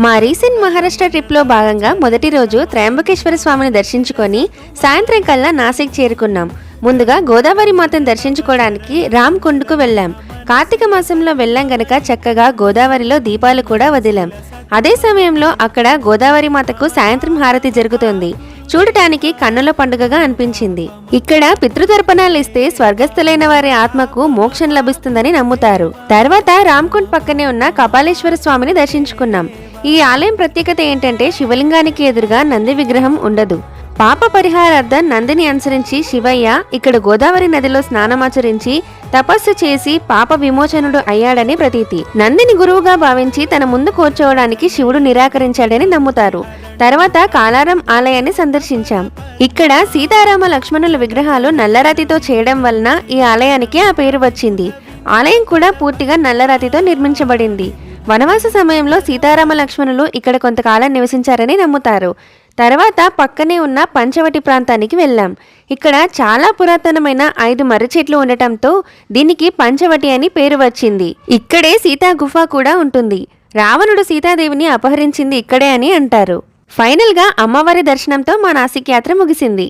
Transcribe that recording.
మా రీసెంట్ మహారాష్ట్ర ట్రిప్లో భాగంగా మొదటి రోజు త్రయంబకేశ్వర స్వామిని దర్శించుకొని సాయంత్రం కల్లా నాసిక్ చేరుకున్నాం. ముందుగా గోదావరి మాతను దర్శించుకోవడానికి రామ్ కుండ్కు వెళ్ళాం. కార్తీక మాసంలో వెళ్ళాం గనక చక్కగా గోదావరిలో దీపాలు కూడా వదిలాం. అదే సమయంలో అక్కడ గోదావరి మాతకు సాయంత్రం హారతి జరుగుతోంది. చూడటానికి కన్నుల పండుగగా అనిపించింది. ఇక్కడ పితృతర్పణాలు ఇస్తే స్వర్గస్థులైన వారి ఆత్మకు మోక్షం లభిస్తుందని నమ్ముతారు. తర్వాత రామ్కుండ్ పక్కనే ఉన్న కపాలేశ్వర స్వామిని దర్శించుకున్నాం. ఈ ఆలయం ప్రత్యేకత ఏంటంటే శివలింగానికి ఎదురుగా నంది విగ్రహం ఉండదు. పాప పరిహారార్థం నందిని అనుసరించి శివయ్య ఇక్కడ గోదావరి నదిలో స్నానమాచరించి తపస్సు చేసి పాప విమోచనుడు అయ్యాడని ప్రతీతి. నందిని గురువుగా భావించి తన ముందు కూర్చోవడానికి శివుడు నిరాకరించాడని నమ్ముతారు. తర్వాత కాలారం ఆలయాన్ని సందర్శించాం. ఇక్కడ సీతారామ లక్ష్మణుల విగ్రహాలు నల్లరాతితో చేయడం వలన ఈ ఆలయానికి ఆ పేరు వచ్చింది. ఆలయం కూడా పూర్తిగా నల్లరాతితో నిర్మించబడింది. వనవాస సమయంలో సీతారామ లక్ష్మణులు ఇక్కడ కొంతకాలం నివసించారని నమ్ముతారు. తర్వాత పక్కనే ఉన్న పంచవటి ప్రాంతానికి వెళ్ళాం. ఇక్కడ చాలా పురాతనమైన 5 మర్రి చెట్లు ఉండటంతో దీనికి పంచవటి అని పేరు వచ్చింది. ఇక్కడే సీతా గుఫ కూడా ఉంటుంది. రావణుడు సీతాదేవిని అపహరించింది ఇక్కడే అని అంటారు. ఫైనల్ గా అమ్మవారి దర్శనంతో మా నాసిక్ యాత్ర ముగిసింది.